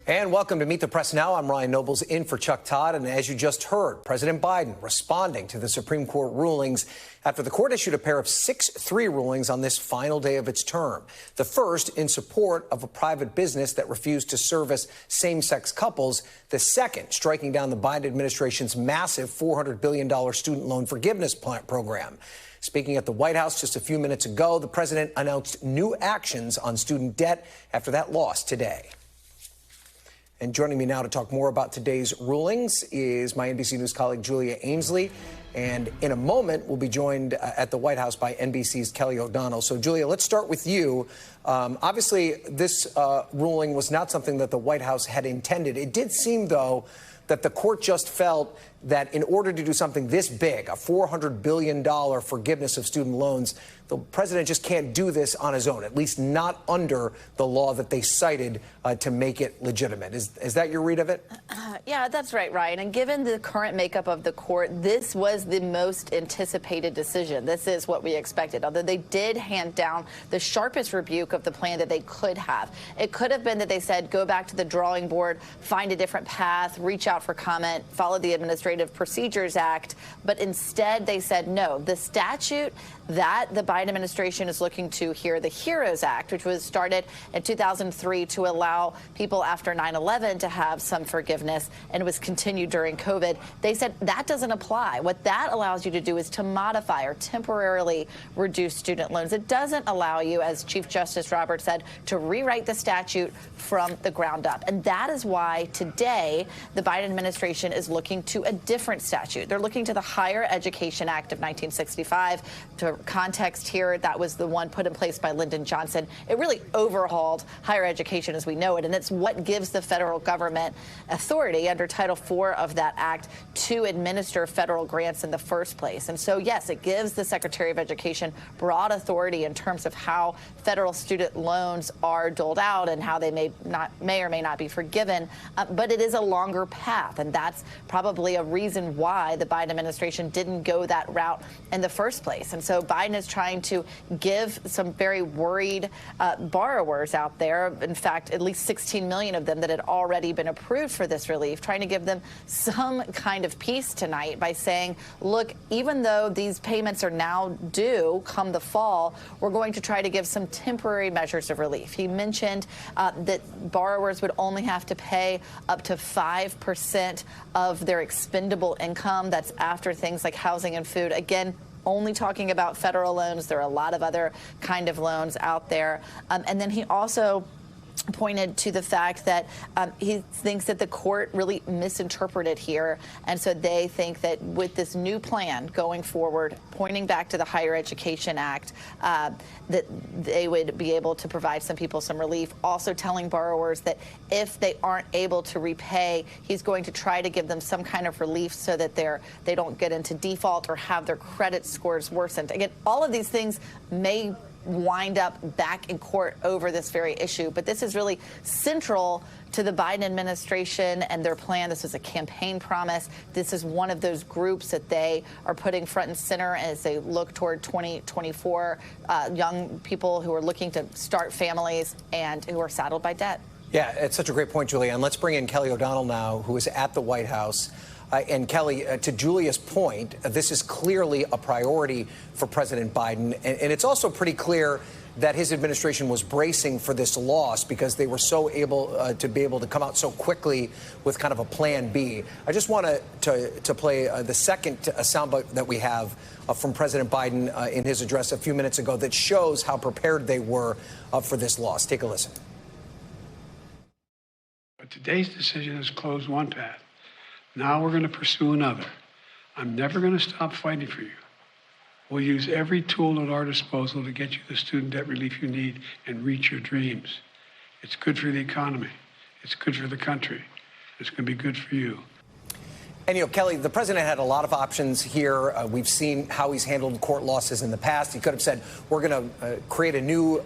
And welcome to Meet the Press Now. I'm Ryan Nobles in for Chuck Todd. And as you just heard, President Biden responding to the Supreme Court rulings after the court issued a pair of 6-3 rulings on this final day of its term. The first in support of a private business that refused to service same-sex couples. The second striking down the Biden administration's massive $400 billion student loan forgiveness program. Speaking at the White House just a few minutes ago, the president announced new actions on student debt after that loss today. And joining me now to talk more about today's rulings is my NBC News colleague, Julia Ainsley. And in a moment, we'll be joined at the White House by NBC's Kelly O'Donnell. So, Julia, let's start with you. Obviously, this ruling was not something that the White House had intended. It did seem, though, that the court just felt that in order to do something this big, a $400 billion forgiveness of student loans, the president just can't do this on his own, at least not under the law that they cited to make it legitimate. Is that your read of it? Yeah, that's right, Ryan. And given the current makeup of the court, this was the most anticipated decision. This is what we expected, although they did hand down the sharpest rebuke of the plan that they could have. It could have been that they said, go back to the drawing board, find a different path, reach out for comment, follow the Administrative Procedures Act. But instead, they said, no, the statute that the Biden administration is looking to here, the HEROES Act, which was started in 2003 to allow people after 9/11 to have some forgiveness and was continued during COVID. They said that doesn't apply. What that allows you to do is to modify or temporarily reduce student loans. It doesn't allow you, as Chief Justice Roberts said, to rewrite the statute from the ground up. And that is why today the Biden administration is looking to a different statute. They're looking to the Higher Education Act of 1965. To context here, that was the one put in place by Lyndon Johnson. It really overhauled higher education as we know it, and it's what gives the federal government authority under Title IV of that act to administer federal grants in the first place. And so, yes, it gives the Secretary of Education broad authority in terms of how federal student loans are doled out and how they may or may not be forgiven, but it is a longer path, and that's probably a reason why the Biden administration didn't go that route in the first place. And so Biden is trying to give some very worried borrowers out there, in fact, at least 16 million of them that had already been approved for this relief, trying to give them some kind of peace tonight by saying, look, even though these payments are now due come the fall, we're going to try to give some temporary measures of relief. He mentioned that borrowers would only have to pay up to 5% of their expendable income. That's after things like housing and food. Again, only talking about federal loans. There are a lot of other kind of loans out there. And then he also pointed to the fact that he thinks that the court really misinterpreted here. And so they think that with this new plan going forward, pointing back to the Higher Education Act, that they would be able to provide some people some relief. Also telling borrowers that if they aren't able to repay, he's going to try to give them some kind of relief so that they don't get into default or have their credit scores worsened. Again, all of these things may wind up back in court over this very issue. But this is really central to the Biden administration and their plan. This is a campaign promise. This is one of those groups that they are putting front and center as they look toward 2024, young people who are looking to start families and who are saddled by debt. Yeah, it's such a great point, Julia. And let's bring in Kelly O'Donnell now, who is at the White House. And Kelly, to Julia's point, this is clearly a priority for President Biden. And it's also pretty clear that his administration was bracing for this loss because they were so able to come out so quickly with kind of a plan B. I just want to play the second soundbite that we have from President Biden in his address a few minutes ago that shows how prepared they were for this loss. Take a listen. But today's decision has closed one path. Now we're going to pursue another. I'm never going to stop fighting for you. We'll use every tool at our disposal to get you the student debt relief you need and reach your dreams. It's good for the economy. It's good for the country. It's going to be good for you. And, Kelly, the president had a lot of options here. We've seen how he's handled court losses in the past. He could have said, we're going to create a new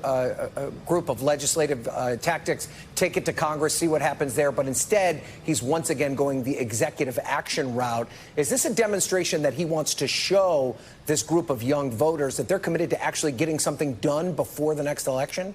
group of legislative tactics, take it to Congress, see what happens there. But instead, he's once again going the executive action route. Is this a demonstration that he wants to show this group of young voters that they're committed to actually getting something done before the next election?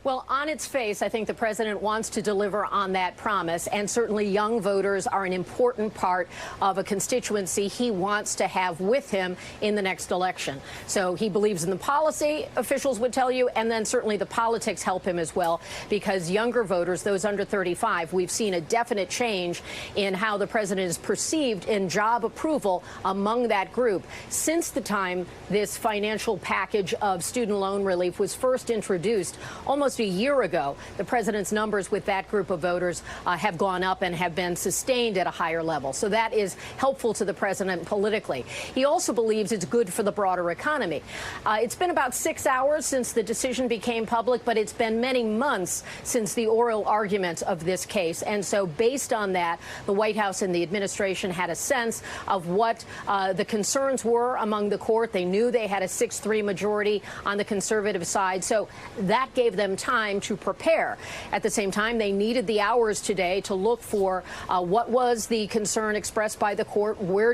Well, on its face, I think the president wants to deliver on that promise, and certainly young voters are an important part of a constituency he wants to have with him in the next election. So he believes in the policy, officials would tell you, and then certainly the politics help him as well, because younger voters, those under 35, we've seen a definite change in how the president is perceived in job approval among that group since the time this financial package of student loan relief was first introduced almost a year ago. The president's numbers with that group of voters have gone up and have been sustained at a higher level. So that is helpful to the president politically. He also believes it's good for the broader economy. It's been about 6 hours since the decision became public, but it's been many months since the oral argument of this case. And so based on that, the White House and the administration had a sense of what the concerns were among the court. They knew they had a 6-3 majority on the conservative side. So that gave them time to prepare. At the same time, they needed the hours today to look for what was the concern expressed by the court, where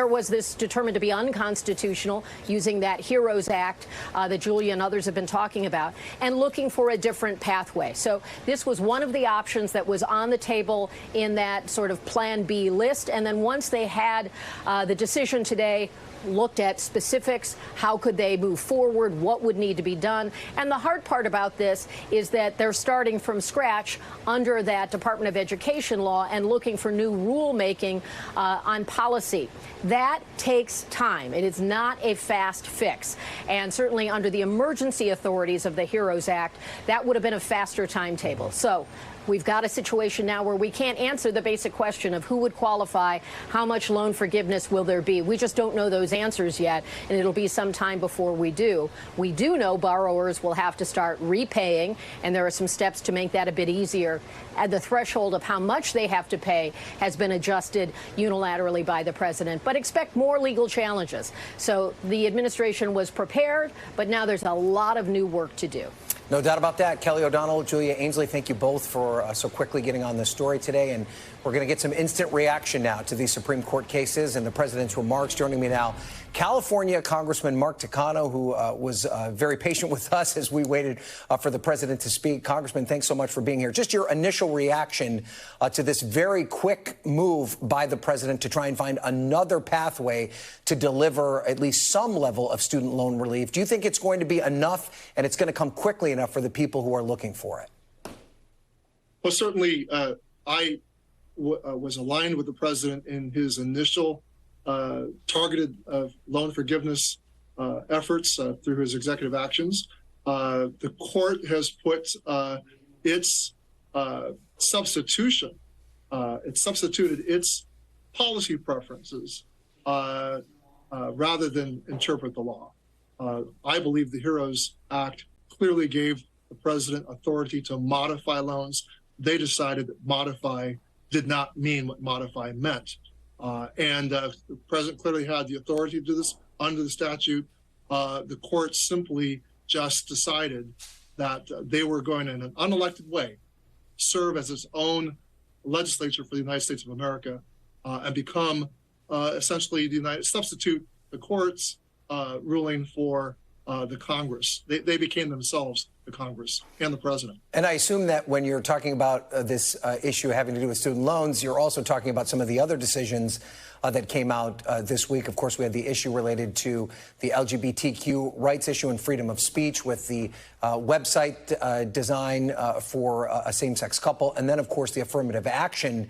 was this determined to be unconstitutional, using that HEROES Act that Julia and others have been talking about, and looking for a different pathway. So this was one of the options that was on the table in that sort of Plan B list. And then once they had the decision today, looked at specifics, how could they move forward, what would need to be done. And the hard part about this is that they're starting from scratch under that Department of Education law and looking for new rulemaking on policy. That takes time. It is not a fast fix. And certainly under the emergency authorities of the HEROES Act, that would have been a faster timetable. So we've got a situation now where we can't answer the basic question of who would qualify, how much loan forgiveness will there be. We just don't know those answers yet, and it'll be some time before we do. We do know borrowers will have to start repaying, and there are some steps to make that a bit easier. And the threshold of how much they have to pay has been adjusted unilaterally by the president. But expect more legal challenges. So the administration was prepared, but now there's a lot of new work to do. No doubt about that. Kelly O'Donnell, Julia Ainsley, thank you both for so quickly getting on this story today. And we're going to get some instant reaction now to these Supreme Court cases and the president's remarks. Joining me now, California Congressman Mark Takano, who was very patient with us as we waited for the president to speak. Congressman, thanks so much for being here. Just your initial reaction to this very quick move by the president to try and find another pathway to deliver at least some level of student loan relief. Do you think it's going to be enough and it's going to come quickly enough for the people who are looking for it? Well, certainly, I was aligned with the president in his initial targeted loan forgiveness efforts through his executive actions. The court has put its substitution, it substituted its policy preferences rather than interpret the law. I believe the HEROES Act clearly gave the president authority to modify loans. They decided that modify did not mean what modify meant. The president clearly had the authority to do this under the statute. The court simply just decided that they were going in an unelected way serve as its own legislature for the United States of America and become essentially substitute the court's ruling for the Congress. They became themselves the Congress and the president. And I assume that when you're talking about this issue having to do with student loans, you're also talking about some of the other decisions that came out this week. Of course, we had the issue related to the LGBTQ rights issue and freedom of speech with the website design for a same-sex couple. And then, of course, the affirmative action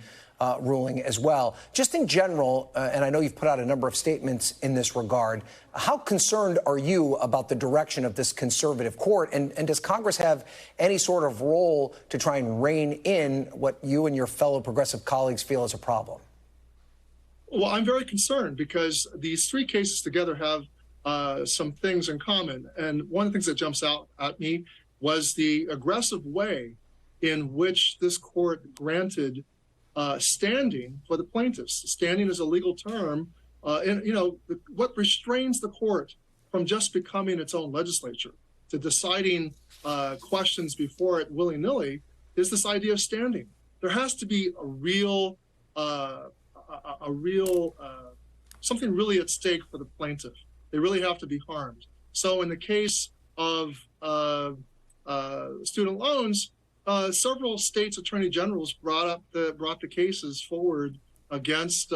ruling as well. Just in general, and I know you've put out a number of statements in this regard, how concerned are you about the direction of this conservative court? And does Congress have any sort of role to try and rein in what you and your fellow progressive colleagues feel is a problem? Well, I'm very concerned because these three cases together have some things in common. And one of the things that jumps out at me was the aggressive way in which this court granted standing for the plaintiffs. Standing is a legal term. What restrains the court from just becoming its own legislature to deciding questions before it willy-nilly is this idea of standing. There has to be a real something really at stake for the plaintiff. They really have to be harmed. So in the case of student loans, several states' attorney generals brought the cases forward against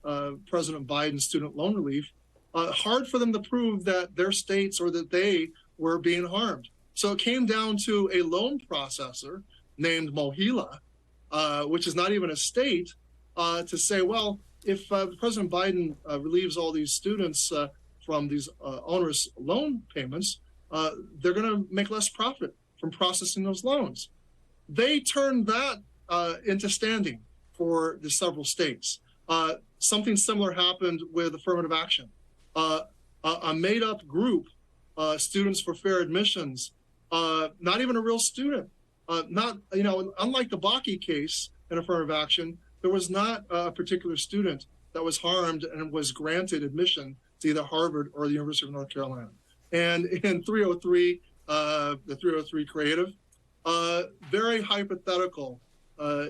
President Biden's student loan relief. Hard for them to prove that their states or that they were being harmed. So it came down to a loan processor named Mohila, which is not even a state, to say, well, if President Biden relieves all these students from these onerous loan payments, they're going to make less profit from processing those loans. They turned that into standing for the several states. Something similar happened with affirmative action. A made-up group, Students for Fair Admissions, not even a real student. Unlike the Bakke case in affirmative action, there was not a particular student that was harmed and was granted admission to either Harvard or the University of North Carolina. And in 303, the 303 creative, very hypothetical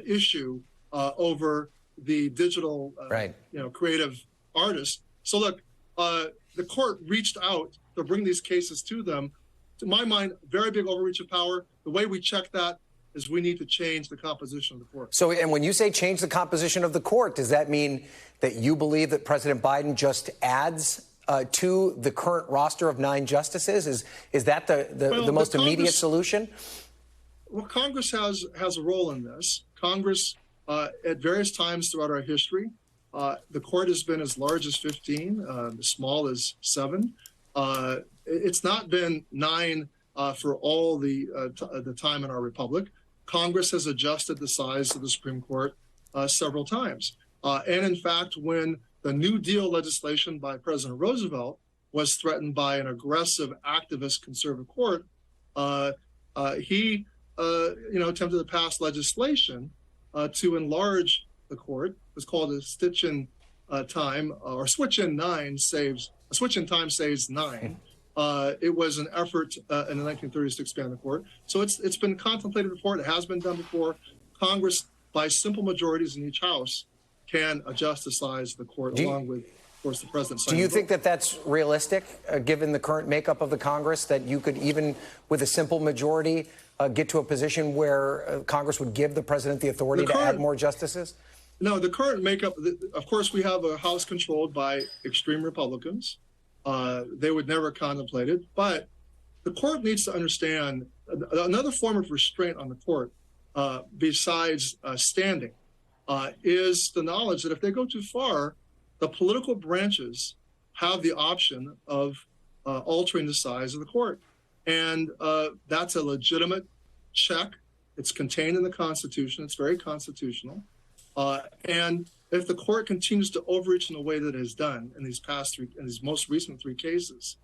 issue over the digital, creative artist. So look, the court reached out to bring these cases to them. To my mind, very big overreach of power. The way we check that is we need to change the composition of the court. So, and when you say change the composition of the court, does that mean that you believe that President Biden just adds to the current roster of 9 justices? Is that the most immediate solution? Well, Congress has a role in this. Congress, at various times throughout our history, the court has been as large as 15, as small as 7. It's not been 9 for all the time in our republic. Congress has adjusted the size of the Supreme Court several times. And in fact, when the New Deal legislation by President Roosevelt was threatened by an aggressive activist conservative court, he attempted to pass legislation to enlarge the court. It was called a stitch-in time, or switch-in time saves 9. It was an effort in the 1930s to expand the court. So it's been contemplated before. It has been done before. Congress, by simple majorities in each house, can adjust the size of the court along with, of course, the president. Do you think that that's realistic, given the current makeup of the Congress, that you could, even with a simple majority, get to a position where Congress would give the president the authority to add more justices? No, the current makeup, of course, we have a House controlled by extreme Republicans. They would never contemplate it. But the court needs to understand another form of restraint on the court, besides standing, is the knowledge that if they go too far, the political branches have the option of altering the size of the court. And that's a legitimate check. It's contained in the Constitution. It's very constitutional. And if the court continues to overreach in the way that it has done in these most recent 3 cases,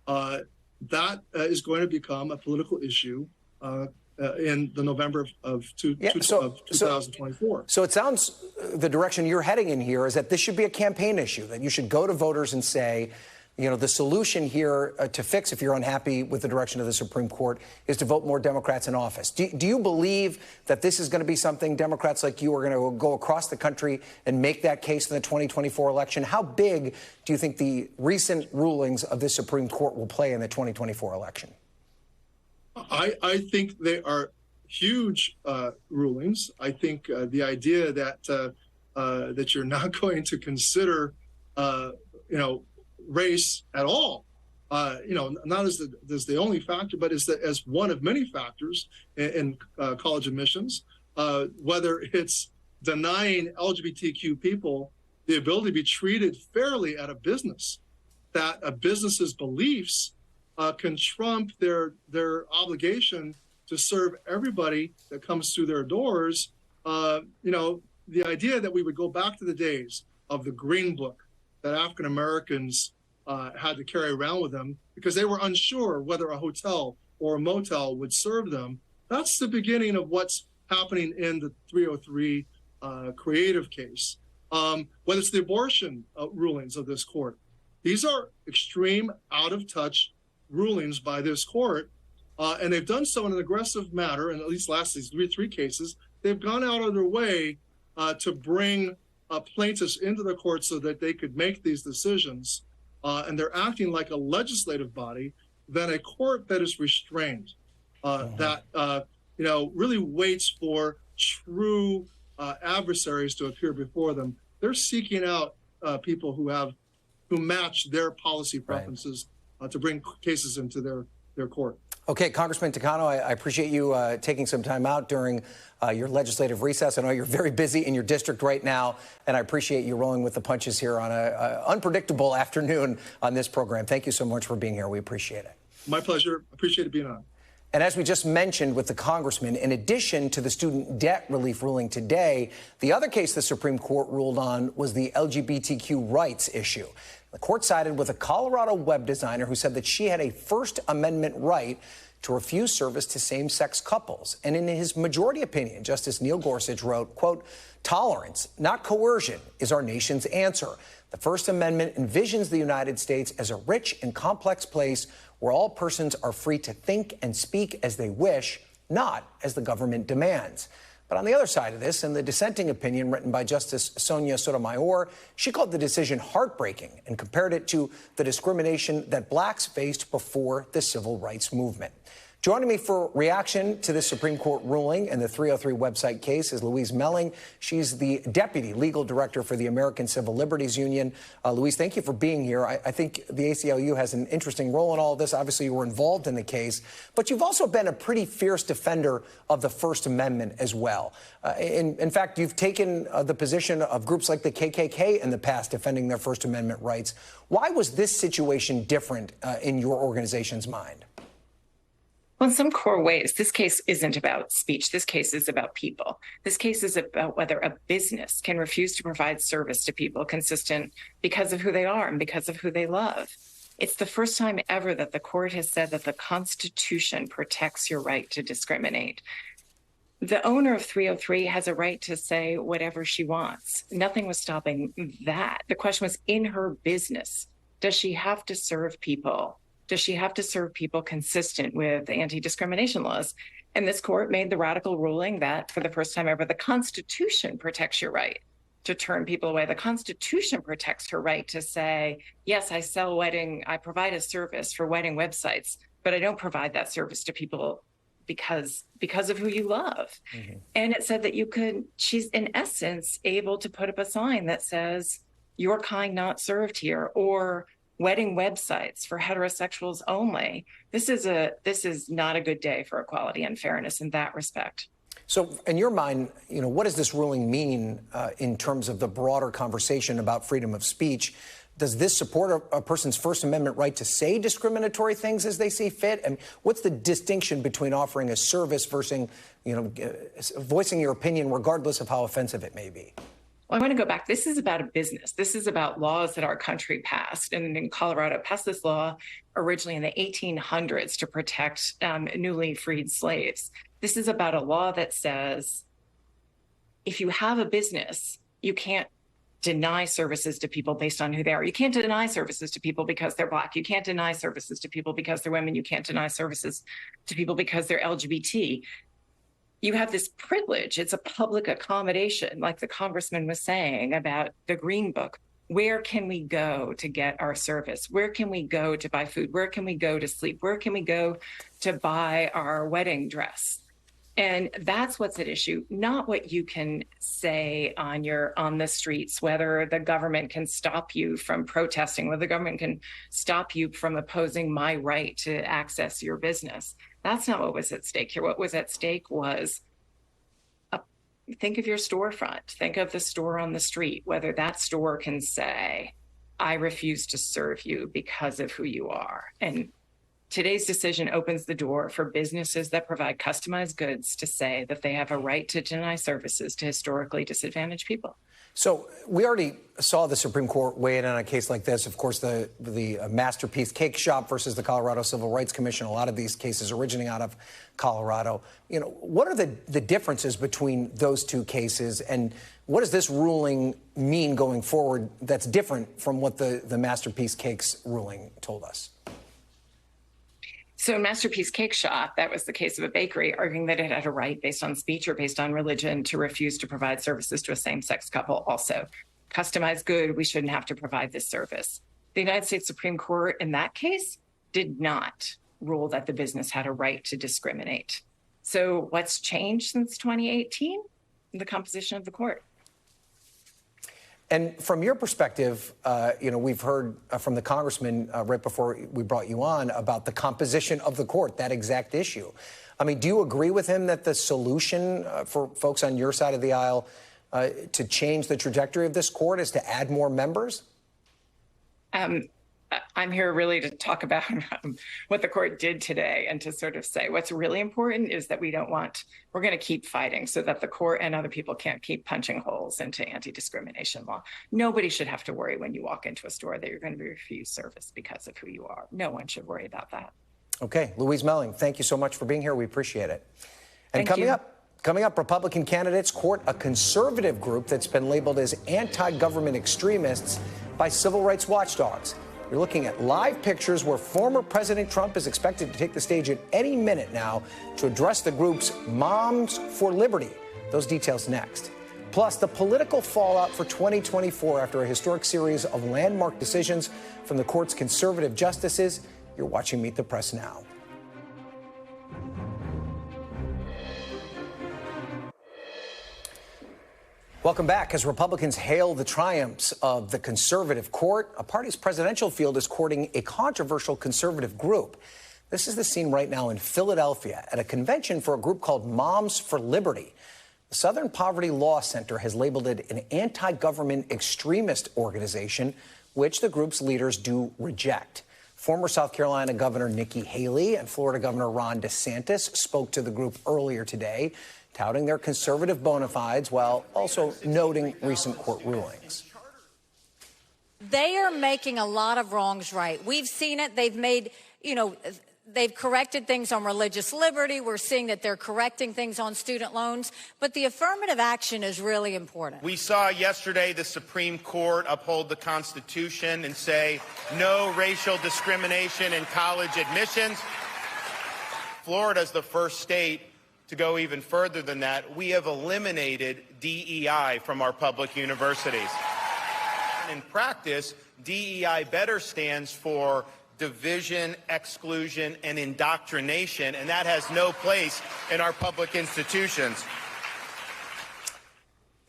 that is going to become a political issue in the November of 2024. So it sounds the direction you're heading in here is that this should be a campaign issue, that you should go to voters and say, the solution here to fix, if you're unhappy with the direction of the Supreme Court, is to vote more Democrats in office. Do you believe that this is going to be something Democrats like you are going to go across the country and make that case in the 2024 election? How big do you think the recent rulings of this Supreme Court will play in the 2024 election? I think they are huge rulings. I think the idea that you're not going to consider, race at all, not as the only factor, but as one of many factors in college admissions, whether it's denying LGBTQ people the ability to be treated fairly at a business, that a business's beliefs can trump their obligation to serve everybody that comes through their doors. The idea that we would go back to the days of the Green Book that African Americans had to carry around with them because they were unsure whether a hotel or a motel would serve them. That's the beginning of what's happening in the 303 creative case. Whether it's the abortion rulings of this court, these are extreme, out-of-touch rulings by this court, and they've done so in an aggressive manner. And at least these three cases, they've gone out of their way to bring plaintiffs into the court so that they could make these decisions. And they're acting like a legislative body than a court that is restrained. that really waits for true adversaries to appear before them. They're seeking out people who match their policy preferences to bring cases into their court. Okay, Congressman Takano, I appreciate you taking some time out during your legislative recess. I know you're very busy in your district right now, and I appreciate you rolling with the punches here on an unpredictable afternoon on this program. Thank you so much for being here. We appreciate it. My pleasure. Appreciate it being on. And as we just mentioned with the congressman, in addition to the student debt relief ruling today, the other case the Supreme Court ruled on was the LGBTQ rights issue. The court sided with a Colorado web designer who said that she had a First Amendment right to refuse service to same-sex couples. And in his majority opinion, Justice Neil Gorsuch wrote, quote, "Tolerance, not coercion, is our nation's answer. The First Amendment envisions the United States as a rich and complex place where all persons are free to think and speak as they wish, not as the government demands." But on the other side of this, in the dissenting opinion written by Justice Sonia Sotomayor, she called the decision heartbreaking and compared it to the discrimination that blacks faced before the civil rights movement. Joining me for reaction to this Supreme Court ruling and the 303 website case is Louise Melling. She's the Deputy Legal Director for the American Civil Liberties Union. Louise, thank you for being here. I think the ACLU has an interesting role in all of this. Obviously, you were involved in the case, but you've also been a pretty fierce defender of the First Amendment as well. In fact, you've taken the position of groups like the KKK in the past defending their First Amendment rights. Why was this situation different in your organization's mind? Well, in some core ways, this case isn't about speech. This case is about people. This case is about whether a business can refuse to provide service to people consistent because of who they are and because of who they love. It's the first time ever that the court has said that the Constitution protects your right to discriminate. The owner of 303 has a right to say whatever she wants. Nothing was stopping that. The question was, in her business, does she have to serve people? Does she have to serve people consistent with anti-discrimination laws? And this court made the radical ruling that for the first time ever, the Constitution protects your right to turn people away. The Constitution protects her right to say, yes, I provide a service for wedding websites, but I don't provide that service to people because of who you love. Mm-hmm. And it said that she's in essence able to put up a sign that says, your kind not served here, or wedding websites for heterosexuals only. This is not a good day for equality and fairness in that respect. So in your mind, what does this ruling mean in terms of the broader conversation about freedom of speech? Does this support a person's First Amendment right to say discriminatory things as they see fit? And what's the distinction between offering a service versus, voicing your opinion regardless of how offensive it may be? Well, I want to go back. This is about a business. This is about laws that our country passed. And in Colorado, passed this law originally in the 1800s to protect newly freed slaves. This is about a law that says if you have a business, you can't deny services to people based on who they are. You can't deny services to people because they're Black. You can't deny services to people because they're women. You can't deny services to people because they're LGBT. You have this privilege. It's a public accommodation, like the congressman was saying about the Green Book. Where can we go to get our service? Where can we go to buy food? Where can we go to sleep? Where can we go to buy our wedding dress? And that's what's at issue, not what you can say on the streets, whether the government can stop you from protesting, whether the government can stop you from opposing my right to access your business. That's not what was at stake here. What was at stake was, think of your storefront, think of the store on the street, whether that store can say, I refuse to serve you because of who you are. And today's decision opens the door for businesses that provide customized goods to say that they have a right to deny services to historically disadvantaged people. So we already saw the Supreme Court weigh in on a case like this. Of course, the Masterpiece Cake Shop versus the Colorado Civil Rights Commission. A lot of these cases originating out of Colorado. What are the differences between those two cases, and what does this ruling mean going forward that's different from what the Masterpiece Cakes ruling told us? So in Masterpiece Cake Shop, that was the case of a bakery arguing that it had a right based on speech or based on religion to refuse to provide services to a same-sex couple. Also, customized good, we shouldn't have to provide this service. The United States Supreme Court in that case did not rule that the business had a right to discriminate. So what's changed since 2018? The composition of the court. And from your perspective, we've heard from the congressman right before we brought you on about the composition of the court, that exact issue. I mean, do you agree with him that the solution for folks on your side of the aisle to change the trajectory of this court is to add more members? I'm here really to talk about what the court did today and to sort of say what's really important is that we're going to keep fighting so that the court and other people can't keep punching holes into anti-discrimination law. Nobody should have to worry when you walk into a store that you're going to be refused service because of who you are. No one should worry about that. Okay. Louise Melling, thank you so much for being here. We appreciate it. And Coming up, Republican candidates court a conservative group that's been labeled as anti-government extremists by civil rights watchdogs. We're looking at live pictures where former President Trump is expected to take the stage at any minute now to address the group's Moms for Liberty. Those details next. Plus, the political fallout for 2024 after a historic series of landmark decisions from the court's conservative justices. You're watching Meet the Press now. Welcome back. As Republicans hail the triumphs of the conservative court, a party's presidential field is courting a controversial conservative group. This is the scene right now in Philadelphia at a convention for a group called Moms for Liberty. The Southern Poverty Law Center has labeled it an anti-government extremist organization, which the group's leaders do reject. Former South Carolina Governor Nikki Haley and Florida Governor Ron DeSantis spoke to the group earlier today, touting their conservative bona fides while also noting recent court rulings. They are making a lot of wrongs right. We've seen it. They've made, they've corrected things on religious liberty. We're seeing that they're correcting things on student loans. But the affirmative action is really important. We saw yesterday the Supreme Court uphold the Constitution and say no racial discrimination in college admissions. Florida's the first state to go even further than that. We have eliminated DEI from our public universities. In practice, DEI better stands for division, exclusion, and indoctrination, and that has no place in our public institutions.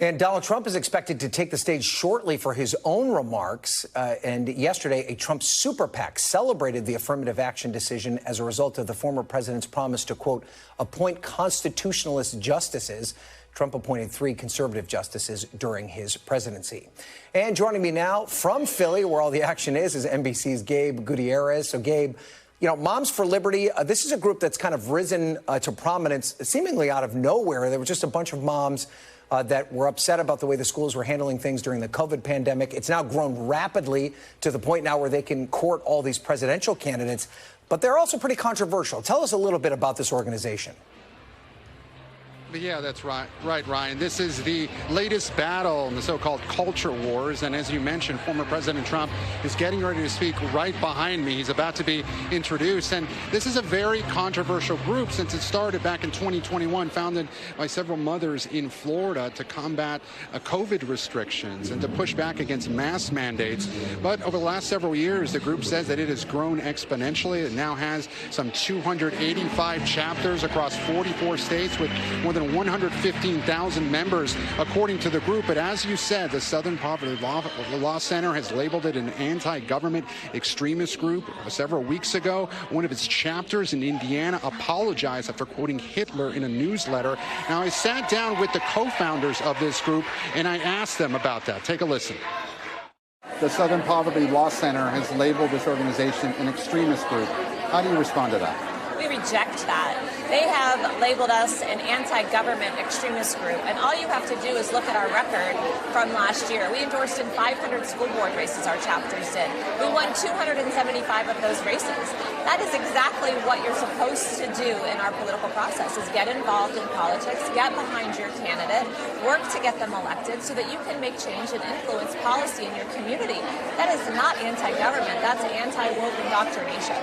And Donald Trump is expected to take the stage shortly for his own remarks. And yesterday, a Trump super PAC celebrated the affirmative action decision as a result of the former president's promise to, quote, appoint constitutionalist justices. Trump appointed 3 conservative justices during his presidency. And joining me now from Philly, where all the action is NBC's Gabe Gutierrez. So, Gabe, Moms for Liberty, this is a group that's kind of risen to prominence seemingly out of nowhere. There were just a bunch of moms that were upset about the way the schools were handling things during the COVID pandemic. It's now grown rapidly to the point now where they can court all these presidential candidates. But they're also pretty controversial. Tell us a little bit about this organization. Yeah, that's right, Ryan. This is the latest battle in the so-called culture wars. And as you mentioned, former President Trump is getting ready to speak right behind me. He's about to be introduced. And this is a very controversial group since it started back in 2021, founded by several mothers in Florida to combat COVID restrictions and to push back against mask mandates. But over the last several years, the group says that it has grown exponentially. It now has some 285 chapters across 44 states with more than 115,000 members, according to the group. But as you said, the Southern Poverty Law Center has labeled it an anti-government extremist group. Several weeks ago, one of its chapters in Indiana apologized after quoting Hitler in a newsletter. Now, I sat down with the co-founders of this group, and I asked them about that. Take a listen. The Southern Poverty Law Center has labeled this organization an extremist group. How do you respond to that? We reject that. They have labeled us an anti-government extremist group, and all you have to do is look at our record from last year. We endorsed in 500 school board races, our chapters did. We won 275 of those races. That is exactly what you're supposed to do in our political process, is get involved in politics, get behind your candidate, work to get them elected so that you can make change and influence policy in your community. That is not anti-government, that's anti-woke indoctrination.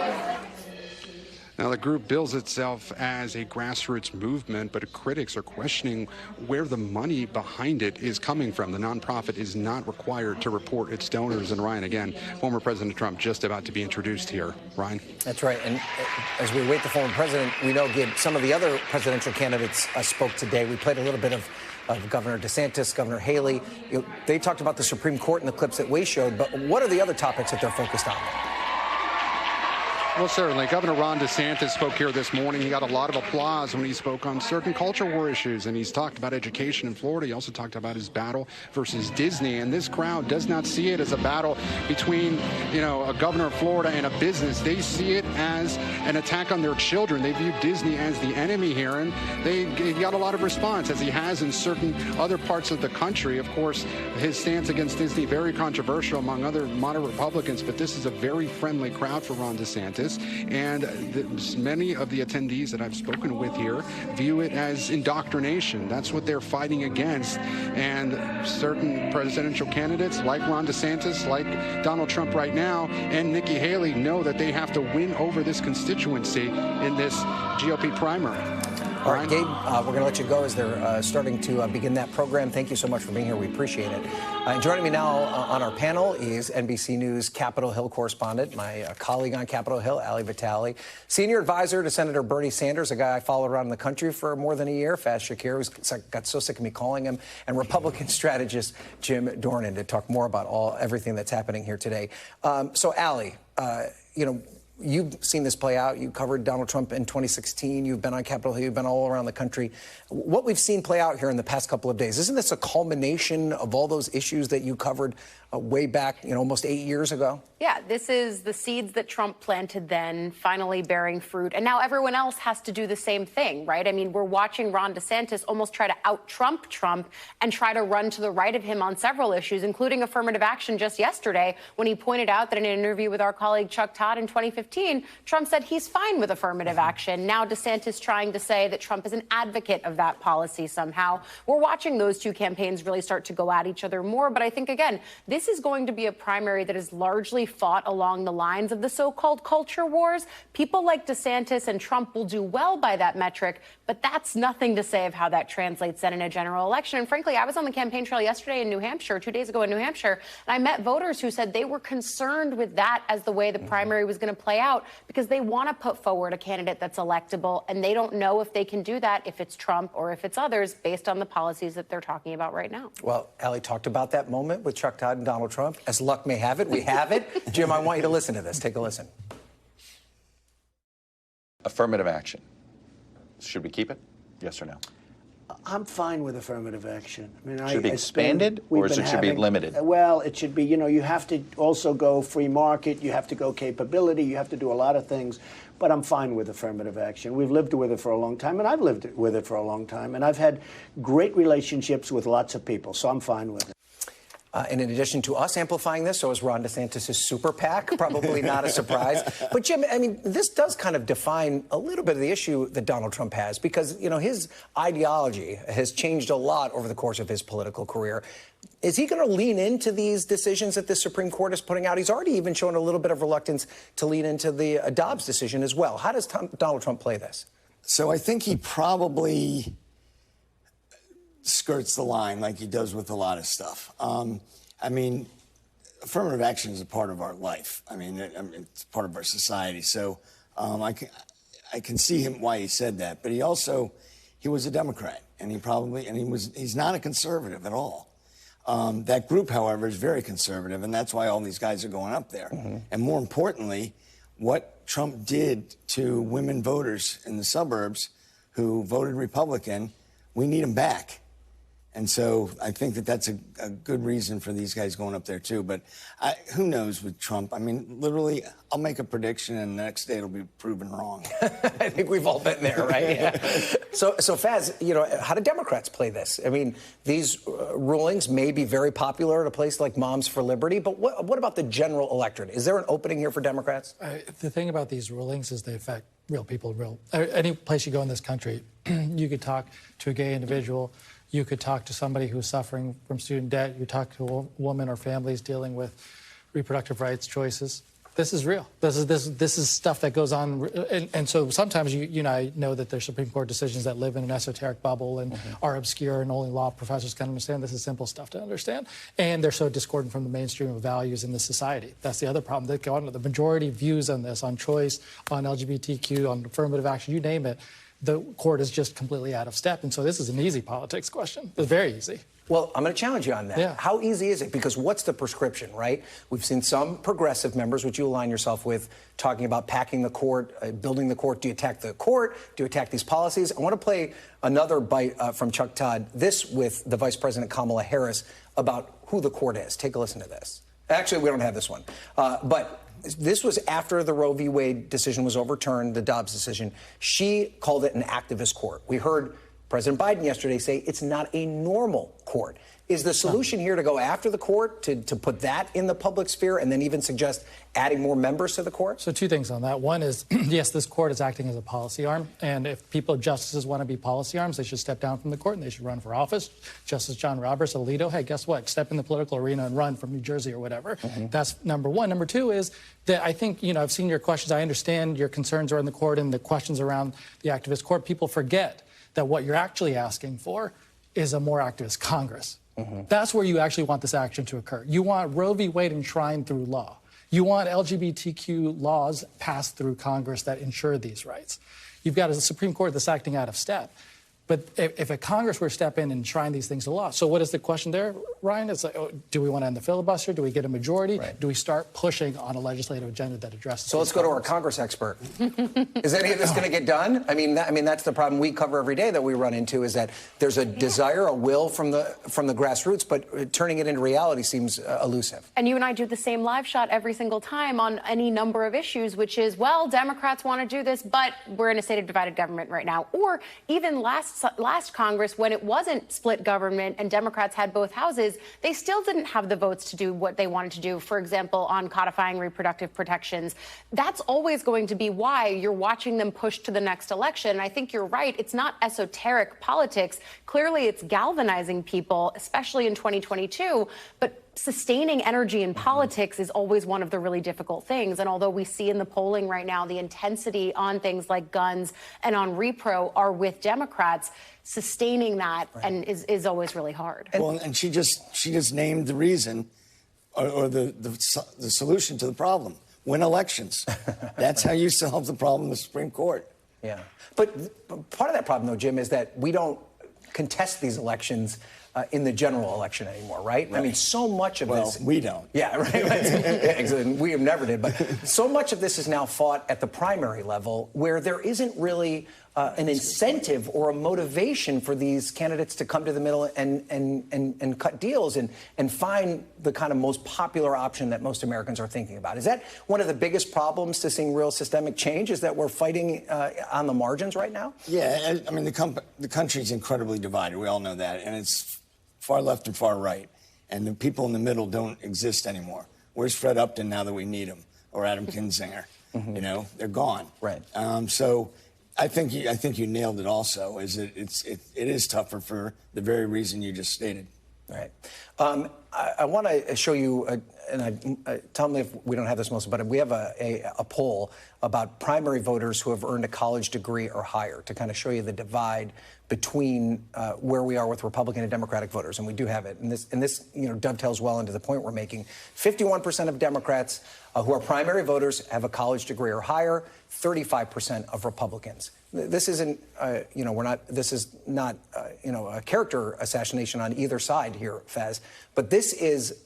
Now, the group bills itself as a grassroots movement, but critics are questioning where the money behind it is coming from. The nonprofit is not required to report its donors. And Ryan, again, former President Trump just about to be introduced here. Ryan? That's right. And as we wait the former president, we know some of the other presidential candidates spoke today. We played a little bit of Governor DeSantis, Governor Haley. They talked about the Supreme Court in the clips that we showed, but what are the other topics that they're focused on? Well, certainly. Governor Ron DeSantis spoke here this morning. He got a lot of applause when he spoke on certain culture war issues, and he's talked about education in Florida. He also talked about his battle versus Disney, and this crowd does not see it as a battle between, a governor of Florida and a business. They see it as an attack on their children. They view Disney as the enemy here, and he got a lot of response, as he has in certain other parts of the country. Of course, his stance against Disney, very controversial among other moderate Republicans, but this is a very friendly crowd for Ron DeSantis. And many of the attendees that I've spoken with here view it as indoctrination. That's what they're fighting against. And certain presidential candidates like Ron DeSantis, like Donald Trump right now, and Nikki Haley know that they have to win over this constituency in this GOP primary. All right, Gabe, we're going to let you go as they're starting to begin that program. Thank you so much for being here. We appreciate it. Joining me now on our panel is NBC News Capitol Hill correspondent, my colleague on Capitol Hill, Vitale, senior advisor to Senator Bernie Sanders, a guy I followed around the country for more than a year, Faz Shakir, who's got so sick of me calling him, and Republican strategist Jim Dornan to talk more about everything that's happening here today. So, Allie, you've seen this play out. You covered Donald Trump in 2016. You've been on Capitol Hill. You've been all around the country. What we've seen play out here in the past couple of days, isn't this a culmination of all those issues that you covered way back, almost 8 years ago? Yeah, this is the seeds that Trump planted then finally bearing fruit. And now everyone else has to do the same thing, right? I mean, we're watching Ron DeSantis almost try to out-Trump Trump and try to run to the right of him on several issues, including affirmative action just yesterday when he pointed out that in an interview with our colleague Chuck Todd in 2015, Trump said he's fine with affirmative action. Now DeSantis trying to say that Trump is an advocate of that policy somehow. We're watching those two campaigns really start to go at each other more. But I think, again, this is going to be a primary that is largely fought along the lines of the so-called culture wars. People like DeSantis and Trump will do well by that metric, but that's nothing to say of how that translates then in a general election. And frankly, I was on the campaign trail yesterday in New Hampshire, 2 days ago in New Hampshire, and I met voters who said they were concerned with that as the way the primary was going to play out because they want to put forward a candidate that's electable, and they don't know if they can do that if it's Trump or if it's others based on the policies that they're talking about right now. Well, Allie talked about that moment with Chuck Todd and Donald Trump. As luck may have it, we have it. Jim, I want you to listen to this. Take a listen. Affirmative action. Should we keep it? Yes or no? I'm fine with affirmative action. I mean, should it be expanded or should be limited? Well, it should be, you have to also go free market. You have to go capability. You have to do a lot of things. But I'm fine with affirmative action. We've lived with it for a long time, and I've lived with it for a long time. And I've had great relationships with lots of people, so I'm fine with it. And in addition to us amplifying this, so is Ron DeSantis' super PAC. Probably not a surprise. But, Jim, I mean, this does kind of define a little bit of the issue that Donald Trump has because, his ideology has changed a lot over the course of his political career. Is he going to lean into these decisions that the Supreme Court is putting out? He's already even shown a little bit of reluctance to lean into the Dobbs decision as well. How does Donald Trump play this? So I think he probably skirts the line like he does with a lot of stuff. I mean, affirmative action is a part of our life. I mean, it's part of our society. So I can see why he said that. But he was a Democrat, and he's not a conservative at all. That group, however, is very conservative, and that's why all these guys are going up there. Mm-hmm. And more importantly, what Trump did to women voters in the suburbs who voted Republican, we need them back. And so I think that's a good reason for these guys going up there, too. But who knows with Trump? I mean, literally, I'll make a prediction, and the next day it'll be proven wrong. I think we've all been there, right? Yeah. So Faz, how do Democrats play this? I mean, these rulings may be very popular at a place like Moms for Liberty, but what about the general electorate? Is there an opening here for Democrats? The thing about these rulings is they affect real people. Any place you go in this country, you could talk to a gay individual. You could talk to somebody who's suffering from student debt. You talk to a woman or families dealing with reproductive rights choices. This is real. This is stuff that goes on, and so sometimes you and I know that there's Supreme Court decisions that live in an esoteric bubble and are obscure, and only law professors can understand. This is simple stuff to understand, and they're so discordant from the mainstream of values in this society. That's the other problem. They go on the majority views on this, on choice, on LGBTQ, on affirmative action, you name it. The court is just completely out of step, and so this is an easy politics question. It's very easy. Well, I'm going to challenge you on that. Yeah. How easy is it? Because what's the prescription, right? We've seen some progressive members, which you align yourself with, talking about packing the court, building the court. Do you attack the court? Do you attack these policies? I want to play another bite from Chuck Todd, this with the Vice President Kamala Harris, about who the court is. Take a listen to this. Actually, we don't have this one. But this was after the Roe v. Wade decision was overturned, the Dobbs decision. She called it an activist court. We heard President Biden yesterday say it's not a normal court. Is the solution here to go after the court, to put that in the public sphere, and then even suggest adding more members to the court? So two things on that. One is, yes, this court is acting as a policy arm, and if justices want to be policy arms, they should step down from the court and they should run for office. Justice John Roberts, Alito, hey, guess what? Step in the political arena and run from New Jersey or whatever. That's number one. Number two is that I think, I've seen your questions. I understand your concerns around the court and the questions around the activist court. People forget that what you're actually asking for is a more activist Congress. That's where you actually want this action to occur. You want Roe v. Wade enshrined through law. You want LGBTQ laws passed through Congress that ensure these rights. You've got a Supreme Court that's acting out of step. But if a Congress were to step in and enshrine these things to law, so what is the question there, Ryan? It's like, do we want to end the filibuster? Do we get a majority? Right. Do we start pushing on a legislative agenda that addresses? So let's go to our Congress expert. Is any of this going to get done? I mean, that's the problem we cover every day that we run into, is that there's a desire, a will from the grassroots, but turning it into reality seems elusive. And you and I do the same live shot every single time on any number of issues, which is, well, Democrats want to do this, but we're in a state of divided government right now. Or even last Congress, when it wasn't split government and Democrats had both houses, they still didn't have the votes to do what they wanted to do, for example, on codifying reproductive protections. That's always going to be why you're watching them push to the next election. And I think you're right. It's not esoteric politics. Clearly, it's galvanizing people, especially in 2022. But sustaining energy in politics is always one of the really difficult things. And although we see in the polling right now the intensity on things like guns and on repro are with Democrats, sustaining that and is always really hard. Well, and she just named the reason or the solution to the problem. Win elections. That's how you solve the problem in the Supreme Court. Yeah. But part of that problem, though, Jim, is that we don't contest these elections in the general election anymore, right? I mean, so much of this... Well, we don't. Yeah, right. Yeah, we never did. But so much of this is now fought at the primary level, where there isn't really an incentive or a motivation for these candidates to come to the middle and cut deals and find the kind of most popular option that most Americans are thinking about. Is that one of the biggest problems to seeing real systemic change, is that we're fighting on the margins right now? Yeah, I mean, the country's incredibly divided. We all know that. And it's far left and far right. And the people in the middle don't exist anymore. Where's Fred Upton now that we need him? Or Adam Kinzinger? They're gone. Right. So I think you nailed it also, is it is tougher for the very reason you just stated. Right. I want to show you, tell me if we don't have this, Melissa, but we have a poll about primary voters who have earned a college degree or higher, to kind of show you the divide between where we are with Republican and Democratic voters, and we do have it. And this dovetails well into the point we're making. 51% of Democrats who are primary voters have a college degree or higher. 35% of Republicans. This isn't, This is not, a character assassination on either side here, Faz. But this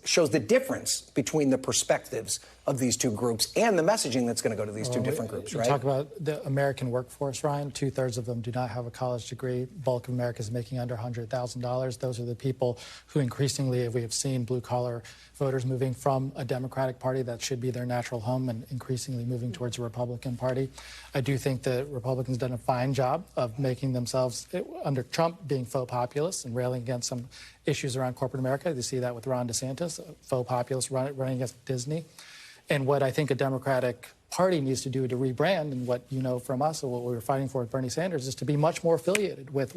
shows the difference between the perspectives of these two groups and the messaging that's going to go to these two different groups, right? You talk about the American workforce, Ryan. 2/3 of them do not have a college degree. Bulk of America is making under $100,000. Those are the people who increasingly, we have seen blue-collar voters moving from a Democratic Party that should be their natural home and increasingly moving towards a Republican Party. I do think that Republicans done a fine job of making themselves, under Trump, being faux populists and railing against some issues around corporate America. You see that with Ron DeSantis, a faux populist running against Disney. And what I think a Democratic Party needs to do to rebrand, and what you know from us and what we were fighting for with Bernie Sanders, is to be much more affiliated with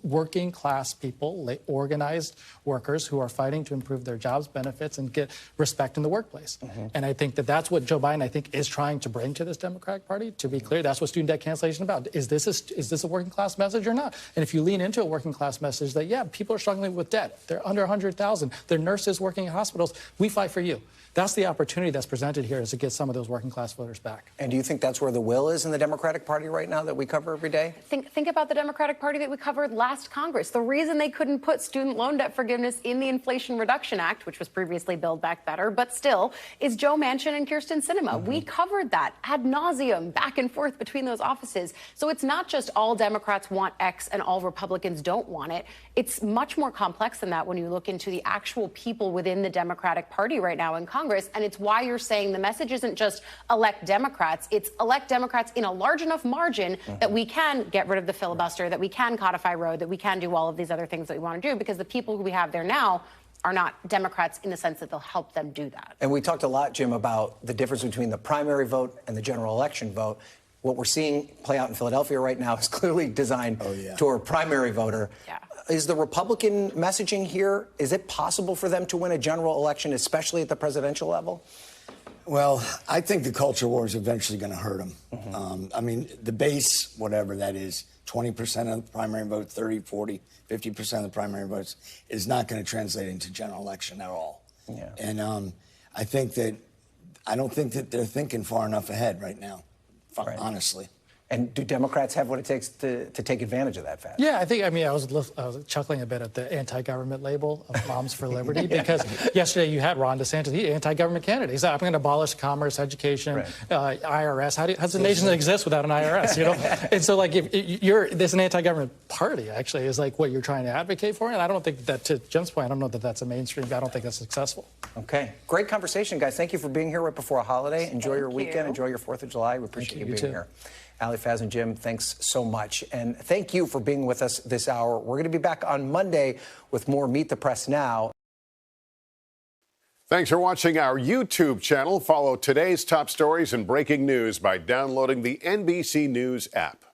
working class people, organized workers who are fighting to improve their jobs, benefits, and get respect in the workplace. And I think that that's what Joe Biden, I think, is trying to bring to this Democratic Party. To be clear, that's what student debt cancellation is about. Is this a working class message or not? And if you lean into a working class message that, yeah, people are struggling with debt, they're under 100,000, they're nurses working in hospitals, we fight for you. That's the opportunity that's presented here, is to get some of those working class voters back. And do you think that's where the will is in the Democratic Party right now that we cover every day? Think about the Democratic Party that we covered last Congress. The reason they couldn't put student loan debt forgiveness in the Inflation Reduction Act, which was previously Build Back Better, but still, is Joe Manchin and Kyrsten Sinema. We covered that ad nauseum, back and forth between those offices. So it's not just all Democrats want X and all Republicans don't want it. It's much more complex than that when you look into the actual people within the Democratic Party right now in Congress. And it's why you're saying the message isn't just elect Democrats, it's elect Democrats in a large enough margin that we can get rid of the filibuster, that we can codify road, that we can do all of these other things that we want to do, because the people who we have there now are not Democrats in the sense that they'll help them do that. And we talked a lot, Jim, about the difference between the primary vote and the general election vote. What we're seeing play out in Philadelphia right now is clearly designed toward a primary voter. Is the Republican messaging here, is it possible for them to win a general election, especially at the presidential level? Well, I think the culture war is eventually going to hurt them. I mean, the base, whatever that is, 20% of the primary vote, 30, 40, 50% of the primary votes, is not going to translate into general election at all. And I don't think that they're thinking far enough ahead right now, honestly. And do Democrats have what it takes to take advantage of that fact? Yeah, I was chuckling a bit at the anti-government label of Moms for Liberty, because yesterday you had Ron DeSantis, he's an anti-government candidate. He said, I'm going to abolish commerce, education, IRS. How's a nation that exists without an IRS, you know? And so, like, if there's an anti-government party, actually, is like what you're trying to advocate for. And I don't think that, to Jim's point, I don't know that that's a mainstream. I don't think that's successful. Okay. Great conversation, guys. Thank you for being here right before a holiday. Enjoy your weekend. Enjoy your 4th of July. We appreciate you being here. Ali, Faz, and Jim, thanks so much. And thank you for being with us this hour. We're going to be back on Monday with more Meet the Press Now. Thanks for watching our YouTube channel. Follow today's top stories and breaking news by downloading the NBC News app.